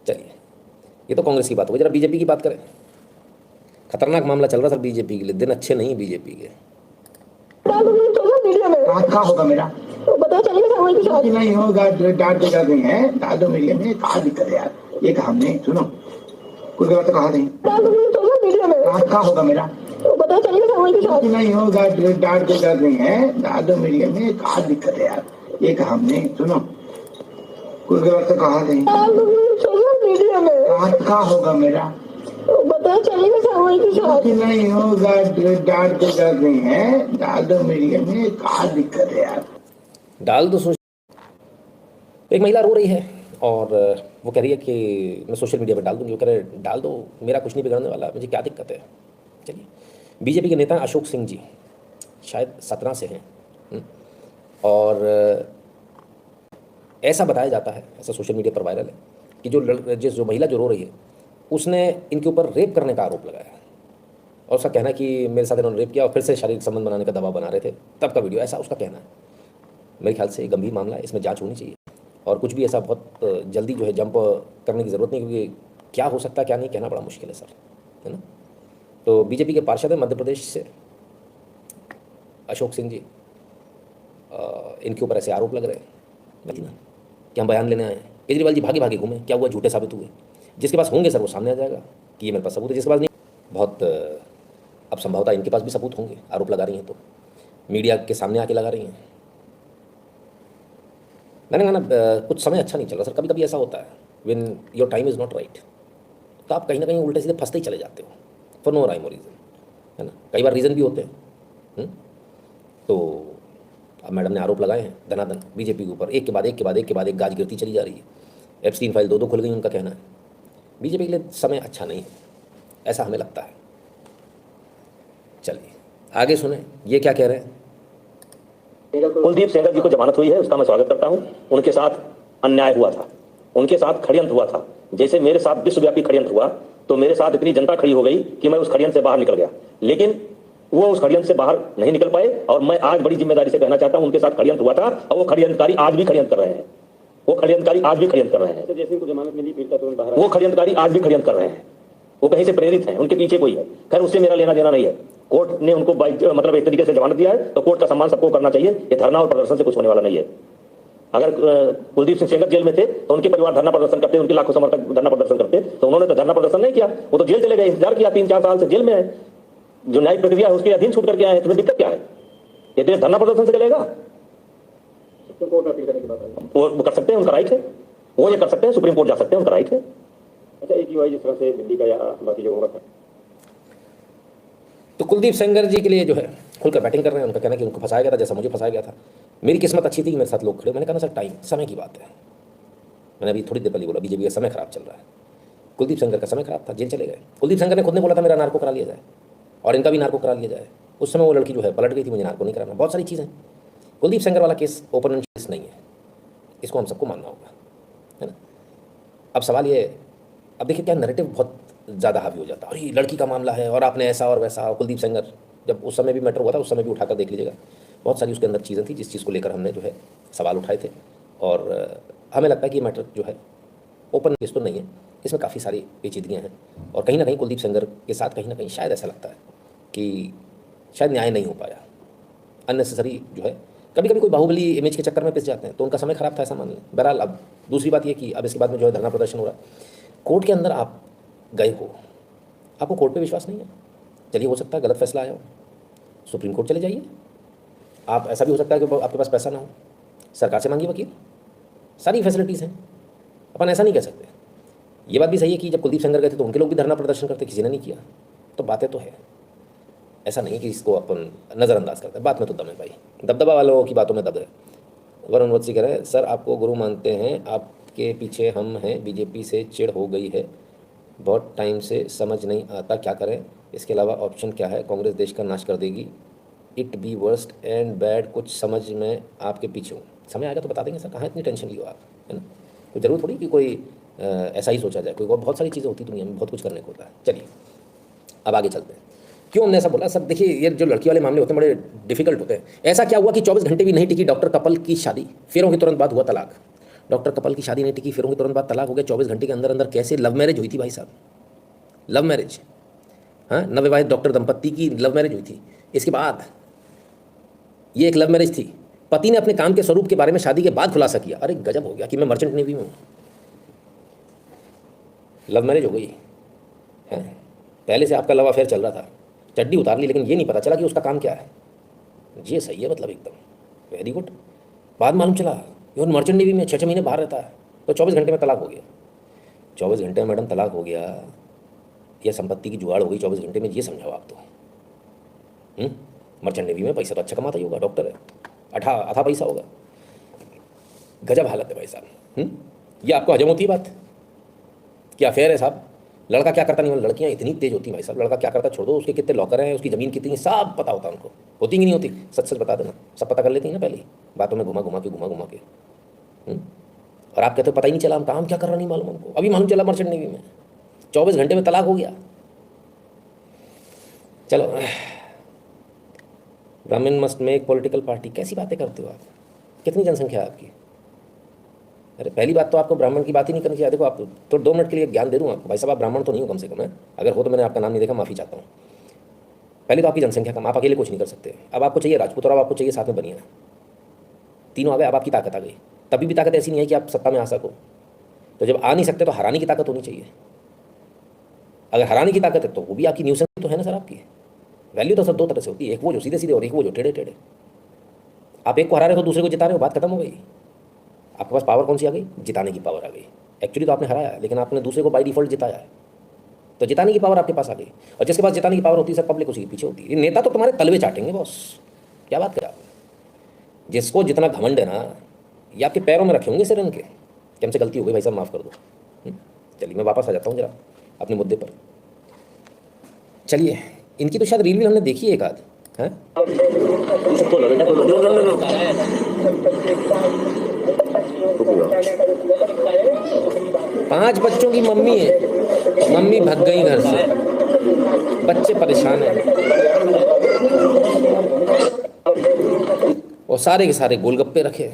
चलिए, ये तो कांग्रेस की बात हो गई, जरा बीजेपी की बात करें। खतरनाक मामला चल रहा सर बीजेपी के लिए, दिन अच्छे नहीं बीजेपी के। कहा होगा मेरा तो बताओ चलिए कि नहीं होगा, डांट देगा नहीं है, डाल दो मीडिया में, कहा दिक्कत है यार, ये कहा हमने, सुनो कोई गलत कहा नहीं, कहा होगा मेरा तो बताओ चलिए नहीं होगा, डांट देगा नहीं है, डाल दो मीडिया में, कहा दिक्कत है यार, ये कहा हमने, सुनो कोई गलत कहा नहीं, कहा होगा मेरा पता चलेगा कि नहीं होगा, डांट देगा नहीं है, डाल दो मीडिया में, कहा दिक्कत है यार, डाल दो। एक महिला रो रही है और वो कह रही है कि मैं सोशल मीडिया पर डाल दूंगी। वो कह रहे डाल दो, मेरा कुछ नहीं बिगड़ने वाला, मुझे क्या दिक्कत है। चलिए, बीजेपी के नेता अशोक सिंह जी शायद 17 से हैं और ऐसा बताया जाता है, ऐसा सोशल मीडिया पर वायरल है कि जो महिला जो रो रही है उसने इनके ऊपर रेप करने का आरोप लगाया और उसका कहना है कि मेरे साथ इन्होंने रेप किया और फिर से शारीरिक संबंध बनाने का दबाव बना रहे थे, तब का वीडियो, ऐसा उसका कहना है। मेरे ख्याल से गंभीर मामला है, इसमें जांच होनी चाहिए और कुछ भी ऐसा बहुत जल्दी जो है जंप करने की ज़रूरत नहीं, क्योंकि क्या हो सकता है क्या नहीं कहना बड़ा मुश्किल है सर, है ना। तो बीजेपी के पार्षद है मध्य प्रदेश से अशोक सिंह जी, इनके ऊपर ऐसे आरोप लग रहे हैं ना कि हम बयान लेने आए हैं। केजरीवाल जी भागे भागे घूमे, क्या हुआ, झूठे साबित हुए। जिसके पास होंगे सर वो सामने आ जाएगा कि ये मेरे पास सबूत है, जिसके पास नहीं बहुत अब संभवतः इनके पास भी सबूत होंगे, आरोप लगा रही हैं तो मीडिया के सामने आके लगा रही हैं। मैंने कहा ना कुछ समय अच्छा नहीं चल रहा सर, कभी कभी ऐसा होता है when your time is not right, तो आप कहीं ना कहीं उल्टे सीधे फंसते ही चले जाते हो फॉर नो राइम और रीज़न, है ना। कई बार रीज़न भी होते हैं। तो अब मैडम ने आरोप लगाए हैं धनाधन बीजेपी के ऊपर, एक के बाद एक के बाद एक के बाद एक गाज गिरती चली जा रही है। एप्स्टीन फाइल दो खुल गई, उनका कहना है। बीजेपी के लिए समय अच्छा नहीं है, ऐसा हमें लगता है। चलिए आगे सुने ये क्या कह रहे हैं। कुलदीप सेंगर जी को जमानत हुई है, उसका मैं स्वागत करता हूं। उनके साथ अन्याय हुआ था, उनके साथ षड्यंत्र हुआ था। जैसे मेरे साथ विश्वव्यापी षड्यंत्र हुआ तो मेरे साथ इतनी जनता खड़ी हो गई कि मैं उस षड्यंत्र से बाहर निकल गया, लेकिन वो उस षड्यंत्र से बाहर नहीं निकल पाए। और मैं आज बड़ी जिम्मेदारी से कहना चाहता हूं, उनके साथ षड्यंत्र हुआ था और वो षड्यंत्रकारी आज भी षड्यंत्र कर रहे हैं, वो षड्यंत्रकारी आज भी षड्यंत्र कर रहे हैं। जैसे उनको जमानत मिली वो षड्यंत्रकारी आज भी षड्यंत्र कर रहे हैं, वो कहीं से प्रेरित हैं, उनके पीछे कोई है। खैर उससे मेरा लेना देना नहीं है, कोर्ट ने उनको मतलब एक तरीके से जमानत दिया है तो कोर्ट का सम्मान सबको करना चाहिए। ये धरना और प्रदर्शन से कुछ होने वाला नहीं है। अगर कुलदीप सिंह सेंगर जेल में थे तो उनके परिवार धरना प्रदर्शन करते, उनके लाखों समर्थक धरना प्रदर्शन करते, तो उन्होंने तो धरना प्रदर्शन नहीं किया, वो तो जेल चले गए, इंतजार किया, 3-4 साल से जेल में है, जो न्यायिक प्रक्रिया है उसके अधीन छूट करके आए हैं। तुम्हें दिक्कत क्या है? ये देश धरना प्रदर्शन से चलेगा? वो कर सकते हैं, उनका राइट है, वो ये कर सकते हैं, सुप्रीम कोर्ट जा सकते हैं, उनका राइट है। अच्छा एक जिस तरह से दिल्ली का या बाकी जगहों का। तो कुलदीप सेंगर जी के लिए जो है खुलकर बैटिंग कर रहे हैं। उनका कहना है कि उनको फंसाया गया था जैसा मुझे फंसाया गया था। मेरी किस्मत अच्छी थी कि मेरे साथ लोग खड़े। मैंने कहा ना सर टाइम समय की बात है। मैंने अभी थोड़ी देर पहले बोला बीजेपी का समय खराब चल रहा है। कुलदीप सेंगर का समय खराब था, जेल चले गए। कुलदीप सेंगर ने खुद ने बोला था मेरा नार्को करा लिया जाए और इनका भी नार्को करा लिया जाए। उस समय वो लड़की जो है पलट गई थी, मुझे नार्को नहीं कराना। बहुत सारी चीज़ें। कुलदीप सेंगर वाला केस ओपन एंड केस नहीं है, इसको हम सबको मानना होगा, है ना। अब सवाल ये, अब देखिए क्या नैरेटिव बहुत ज़्यादा हावी हो जाता है, अरे ये लड़की का मामला है और आपने ऐसा और वैसा। कुलदीप सेंगर जब उस समय भी मैटर हुआ था, उस समय भी उठाकर देख लीजिएगा, बहुत सारी उसके अंदर चीज़ें थी जिस चीज़ को लेकर हमने जो है सवाल उठाए थे। और हमें लगता है कि ये मैटर जो है ओपन केस तो नहीं है, इसमें काफ़ी सारी पेचीदगियाँ हैं। और कहीं ना कहीं कुलदीप सेंगर के साथ कहीं ना कहीं शायद ऐसा लगता है कि शायद न्याय नहीं हो पाया, अननेसेसरी जो है। कभी कभी कोई बाहुबली इमेज के चक्कर में पिस जाते हैं, तो उनका समय खराब था ऐसा मान लें। बहरहाल अब दूसरी बात ये कि अब इसके बाद में जो है धरना प्रदर्शन हो रहा है। कोर्ट के अंदर आप गए हो, आपको कोर्ट पे विश्वास नहीं है, चलिए हो सकता है गलत फैसला आया हो, सुप्रीम कोर्ट चले जाइए। आप ऐसा भी हो सकता है कि आपके पास पैसा ना हो, सरकार से मांगिए वकील, सारी फैसिलिटीज़ हैं। अपन ऐसा नहीं कह सकते। ये बात भी सही है कि जब कुलदीप सेंगर गए थे तो उनके लोग भी धरना प्रदर्शन करते, किसी ने नहीं किया। तो बातें तो है, ऐसा नहीं कि इसको अपन नज़रअंदाज करते। बात में तो दम है भाई, दबदबा वालों की बातों में दब है। वरुण वत्सी कह रहे हैं सर आपको गुरु मानते हैं, आपके पीछे हम हैं, बीजेपी से चिढ़ हो गई है बहुत टाइम से, समझ नहीं आता क्या करें, इसके अलावा ऑप्शन क्या है, कांग्रेस देश का नाश कर देगी, it be worst and bad, कुछ समझ में आपके पीछे हूँ। समय आएगा तो बता देंगे सर, कहाँ इतनी टेंशन लियो आप, है ना। कोई ज़रूर थोड़ी कि कोई ऐसा ही सोचा जाए, कोई बहुत सारी चीज़ें होती दुनिया में, बहुत कुछ करने को होता है। चलिए अब आगे चलते हैं। क्यों हमने ऐसा बोला सर, देखिए ये जो लड़की वाले मामले होते हैं बड़े डिफिकल्ट होते हैं। ऐसा क्या हुआ कि 24 घंटे भी नहीं टिकी डॉक्टर कपल की शादी, फेरों के तुरंत बाद हुआ तलाक। डॉक्टर कपल की शादी नहीं टिकी, फिर उनके तुरंत बाद तलाक हो गया 24 घंटे के अंदर अंदर। कैसे? लव मैरिज हुई थी भाई साहब, लव मैरिज। हाँ, नवविवाहित डॉक्टर दंपत्ति की लव मैरिज हुई थी। इसके बाद ये एक लव मैरिज थी। पति ने अपने काम के स्वरूप के बारे में शादी के बाद खुलासा किया। अरे गजब हो गया कि मैं मर्चेंट नेवी में हूँ। लव मैरिज हो गई है, पहले से आपका लव अफेयर चल रहा था, चड्डी उतार ली, लेकिन ये नहीं पता चला कि उसका काम क्या है। ये सही है, मतलब एकदम वेरी गुड। बाद मालूम चला ये मर्चेंट नेवी में 6 महीने बाहर रहता है, तो 24 घंटे में तलाक हो गया। 24 घंटे में मैडम तलाक हो गया, यह संपत्ति की जुगाड़ हो गई 24 घंटे में। ये समझाओ आप तो। मर्चेंट नेवी में पैसा तो अच्छा कमाता ही होगा, डॉक्टर है, अथा पैसा होगा। गजब हालत है भाई साहब। ये आपको हजम होती है बात? क्या अफेयर है साहब? लड़का क्या करता नहीं, लड़कियां इतनी तेज होती हैं भाई साहब। लड़का क्या करता छोड़ दो, उसके कितने लॉकर हैं, उसकी ज़मीन कितनी है, सब पता होता है उनको। होती कि नहीं होती? सच सच बता देना, सब पता कर लेती हैं ना पहले ही, बातों में घुमा घुमा के। और आप कहते हो पता ही नहीं चला, हम काम क्या कर रहा नहीं मालूम हमको। अभी मालूम चला मर्चेंट नेवी में 24 घंटे में तलाक हो गया। चलो, ब्राह्मण मस्ट मेक पॉलिटिकल पार्टी, कैसी बातें करते हो आप? कितनी जनसंख्या है आपकी? अरे पहली बात तो आपको ब्राह्मण की बात ही नहीं करनी चाहिए। देखो आप तो 2 मिनट के लिए ज्ञान दे दूँ आपको। भाई साहब आप ब्राह्मण तो नहीं हो कम से कम है, अगर हो तो मैंने आपका नाम नहीं देखा, माफ़ी चाहता हूँ। पहले तो आपकी जनसंख्या कम, आप अकेले कुछ नहीं कर सकते। अब आपको चाहिए राजपूत और अब आपको चाहिए साथ में बनिया, तीनों आ गए, अब आपकी ताकत आ गई। तभी भी ताकत ऐसी नहीं है कि आप सत्ता में आ सको। तो जब आ नहीं सकते तो हराने की ताकत होनी चाहिए। अगर हराने की ताकत है तो वो भी आपकी न्यूसेंस तो है ना सर आपकी। वैल्यू तो सर 2 तरह से होती है, एक वो जो सीधे सीधे और एक वो जो टेढ़े टेढ़े। आप एक को हरा रहे हो दूसरे को जिता रहे हो, बात खत्म हो गई। आपके पास पावर कौन सी आ गई? जिताने की पावर आ गई। एक्चुअली तो आपने हराया है, लेकिन आपने दूसरे को बाय डिफॉल्ट जिताया है, तो जिताने की पावर आपके पास आ गई। और जिसके पास जिताने की पावर होती है सर, पब्लिक उसी के पीछे होती है। ये नेता तो तुम्हारे तलवे चाटेंगे बॉस, क्या बात करें आप। जिसको जितना घमंड है ना, ये आपके पैरों में रखे होंगे सर इनके कि हमसे गलती हो गई भाई साहब, माफ़ कर दो। चलिए मैं वापस आ जाता हूँ जरा अपने मुद्दे पर। चलिए, इनकी तो शायद रील भी हमने देखी है एक आध है। 5 बच्चों की मम्मी है, मम्मी भाग गई घर से, बच्चे परेशान हैं और सारे के सारे गोलगप्पे रखे।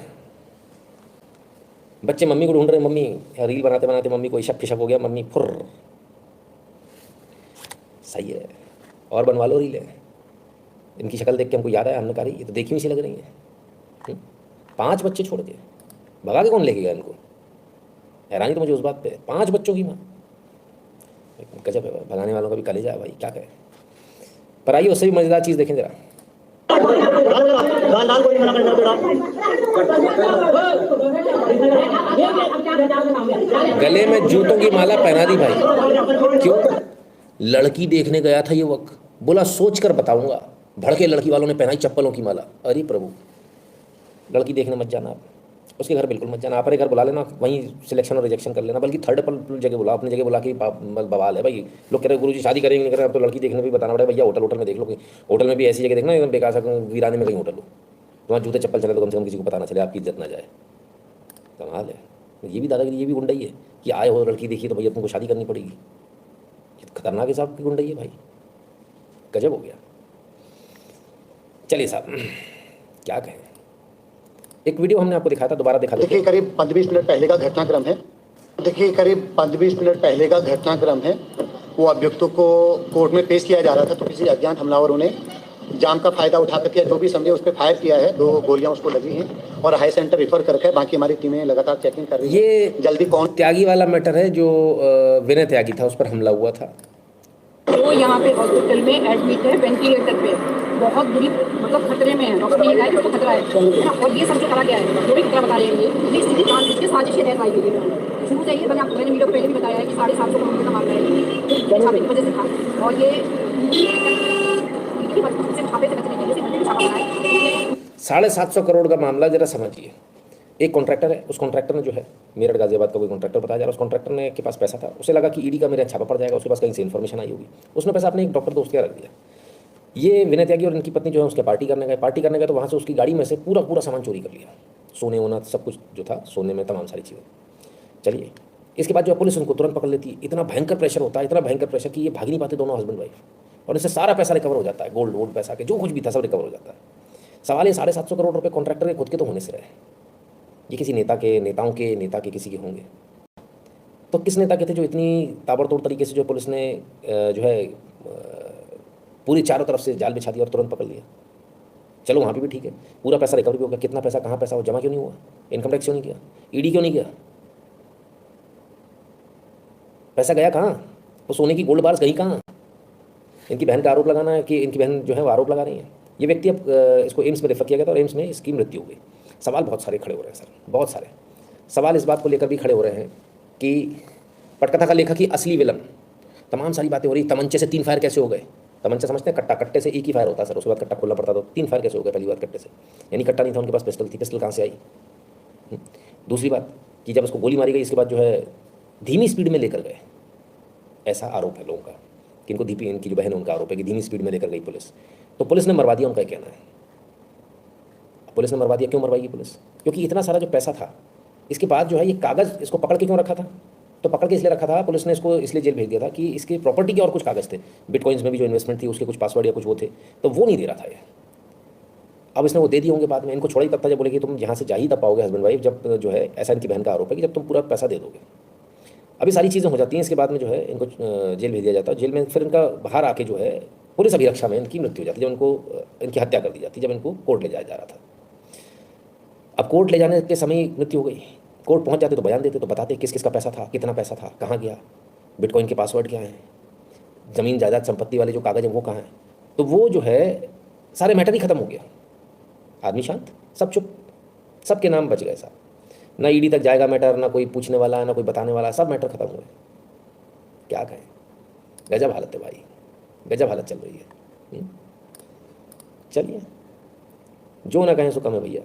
बच्चे मम्मी को ढूंढ रहे हैं, मम्मी रील बनाते बनाते मम्मी को इशक फिशक हो गया, मम्मी फुर। सही है, और बनवा लो रीलें। इनकी शक्ल देख के हमको याद आया, हमने कहा ये तो देखी हुई सी लग रही है। 5 बच्चे छोड़ के भगा के कौन लेके गया इनको? हैरानी तो मुझे उस बात पे। 5 बच्चों की माँ, गजब है। भगाने वालों का भी कलेजा है भाई, क्या कहे। पर आइए उससे भी मजेदार चीज़ देखें जरा। गले में जूतों की माला पहना दी भाई, क्यों? लड़की देखने गया था ये वक्त, बोला सोच कर बताऊंगा। भड़के लड़की वालों ने पहनाई चप्पलों की माला। अरे प्रभु, लड़की देखने मत जाना आप, उसके घर बिल्कुल मत जाना। अपने घर बुला लेना, वहीं सिलेक्शन और रिजेक्शन कर लेना, बल्कि थर्ड जगह बुला, अपनी जगह बुला के बवाल है भाई। लोग कह रहे गुरुजी शादी करेंगे नहीं करें, अब तो लड़की देखने भी बताना पड़ेगा। भैया होटल में देख लो, होटल में भी ऐसी जगह देखना एकदम बेकार सा, वीराने में कहीं होटल हो, तुम्हारे जूते चप्पल चले तो कम से कम किसी को पता ना चले, आपकी इज्जत ना जाए। कमाल है। ये भी दादागिरी, ये भी गुंडाई है कि आए हो लड़की देखी तो भैया तुमको शादी करनी पड़ेगी। खतरनाक हिसाब की गुंडाई है भाई, गजब हो गया। चलिए साहब, क्या कहें। एक वीडियो हमने आपको दिखाया था, दोबारा दिखा देते। देखिए करीब 15-20 मिनट पहले का घटनाक्रम है। देखिए करीब 15-20 मिनट पहले का घटनाक्रम है। वो अभियुक्तों को कोर्ट में पेश किया जा रहा था, तो किसी अज्ञात हमलावरों ने जाम का फायदा उठा करके जो भी समझे उस पर फायर किया है। 2 गोलियां उसको लगी हैं और हाई सेंटर रिफर करके बाकी हमारी टीमें लगातार चेकिंग कर रही है। ये जल्दी कौन त्यागी वाला मैटर है जो विनय त्यागी था, उस पर हमला हुआ था। वो यहाँ पे हॉस्पिटल में एडमिट है, वेंटिलेटर पे, बहुत बुरी मतलब खतरे में है। डॉक्टर ने कहा कि उसको खतरा है ना, और ये सब जो करा गया है, जो भी खतरा बता रहे हैं ये सीधी जान की साजिश है। आई हुई शुरू से ही, मैंने वीडियो पहले भी बताया है कि 750 करोड़ का मामला है, की वजह से था। और ये 750 करोड़ का मामला, जरा समझिए। एक कॉन्ट्रैक्टर है, उस कॉन्ट्रैक्टर ने जो है मेरठ गाजियाबाद का कोई कॉन्ट्रैक्टर बताया जा रहा है, उस कॉन्ट्रैक्टर ने के पास पैसा था, उसे लगा कि ईडी का मेरे छापा पड़ जाएगा, उसके पास कहीं से इन्फॉर्मेशन आई होगी, उसने पैसा अपने एक डॉक्टर दोस्त के रख दिया। ये विनय त्यागी और इनकी पत्नी जो है उसके पार्टी करने गए, तो वहाँ से उसकी गाड़ी में से पूरा सामान चोरी कर लिया, सोने वोना सब कुछ जो था, सोने में तमाम सारी चीज़ें। चलिए, इसके बाद जो है पुलिस उनको तुरंत पकड़ लेती है। इतना भयंकर प्रेशर होता है, इतना भयंकर प्रेशर कि ये भाग नहीं पाते दोनों हस्बैंड वाइफ, और इससे सारा पैसा रिकवर हो जाता है, गोल्ड पैसा के जो कुछ भी था सब रिकवर हो जाता है। सवाल ये 750 करोड़ रुपए कॉन्ट्रैक्टर के खुद के तो होने से रहे, ये किसी नेता के, नेताओं के, नेता के किसी के होंगे। तो किस नेता के थे जो इतनी ताबड़तोड़ तरीके से जो पुलिस ने जो है पूरी चारों तरफ से जाल बिछा दिया और तुरंत पकड़ लिया। चलो वहाँ पे भी ठीक है, पूरा पैसा रिकवरी हो गया, कितना पैसा कहाँ पैसा हो, जमा क्यों नहीं हुआ, इनकम टैक्स क्यों नहीं किया, ईडी क्यों नहीं किया, पैसा गया कहाँ, वो सोने की गोल्ड बार्स गई कहाँ। इनकी बहन का आरोप लगाना है कि इनकी बहन जो है वो आरोप लगा रही है। ये व्यक्ति अब इसको एम्स में रेफर किया गया था और एम्स में इसकी मृत्यु हो गई। सवाल बहुत सारे खड़े हो रहे हैं सर, बहुत सारे सवाल इस बात को लेकर भी खड़े हो रहे हैं कि पटकथा का लेखक ही असली विलन, तमाम सारी बातें हो रही। तमंचे से 3 फायर कैसे हो गए, तमंचा समझते हैं, कट्टा, कट्टे से एक ही फायर होता है सर, उसके बाद कट्टा खोलना पड़ता, तो 3 फायर कैसे हो गए पहली बात कट्टे से, यानी कट्टा नहीं था उनके पास, पिस्टल थी, पिस्टल कहाँ से आई। दूसरी बात कि जब उसको गोली मारी गई इसके बाद जो है धीमी स्पीड में लेकर गए, ऐसा आरोप है लोगों का कि इनको दीपी, इनकी जो बहन है उनका आरोप है कि धीमी स्पीड में लेकर गई पुलिस, तो पुलिस ने मरवा दिया, उनका कहना है। पुलिस ने मरवा दिया, क्यों मरवाएगी पुलिस, क्योंकि इतना सारा जो पैसा था, इसके बाद जो है ये कागज़ इसको पकड़ के क्यों रखा था, तो पकड़ के इसलिए रखा था पुलिस ने इसको, इसलिए जेल भेज दिया था कि इसकी प्रॉपर्टी के और कुछ कागज़ थे, बिटकॉइंस में भी जो इन्वेस्टमेंट थी उसके कुछ पासवर्ड या कुछ वो थे, तो वो नहीं दे रहा था ये। अब इसने वो दे दिए होंगे बाद में, इनको छोड़ा ही तब था जब बोले कि तुम यहाँ से जा ही तब पाओगे हस्बैंड वाइफ, जब जो है ऐसा इनकी बहन का आरोप है कि जब तुम पूरा पैसा दे दोगे। अभी सारी चीज़ें हो जाती हैं, इसके बाद में जो है इनको जेल भेज दिया जाता है। जेल में फिर इनका बाहर आके जो है पुलिस अभिरक्षा में इनकी मृत्यु हो जाती है, जब इनको इनकी हत्या कर दी जाती है, जब इनको कोर्ट ले जाया जा रहा था। अब कोर्ट ले जाने के समय मृत्यु हो गई, कोर्ट पहुंच जाते तो बयान देते, तो बताते किस किस का पैसा था, कितना पैसा था, कहाँ गया, बिटकॉइन के पासवर्ड क्या है, ज़मीन जायदाद संपत्ति वाले जो कागज़ हैं वो कहाँ हैं, तो वो जो है सारे मैटर ही खत्म हो गया। आदमी शांत, सब चुप, सबके नाम बच गए साहब, ना ईडी तक जाएगा मैटर, ना कोई पूछने वाला, ना कोई बताने वाला, सब मैटर खत्म हुए। क्या कहें, गजब हालत है भाई, गजब हालत चल रही है। चलिए, जो ना कहें सो कम है भैया।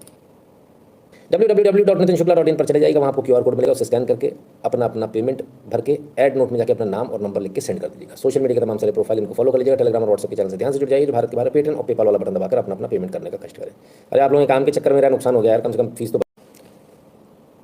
www.nitinshukla.in पर चले जाइएगा, वहाँ आपको QR कोड मिलेगा, उसे स्कैन करके अपना पेमेंट भर के ऐड नोट में जाके अपना नाम और नंबर लिख के सेंड कर दीजिएगा। सोशल मीडिया के तमाम सारे प्रोफाइल इनको फॉलो कर लीजिएगा, टेलीग्राम और व्हाट्सएप के चैनल से ध्यान से जुड़ जाइए, जो भारत के बाहर पेटीएम और पेपाल वाला बटन दबाकर अपना पेमेंट करने का कष्ट करें। अरे आप लोगों के काम के चक्कर में मेरा नुकसान हो गया यार, कम से कम फीस तो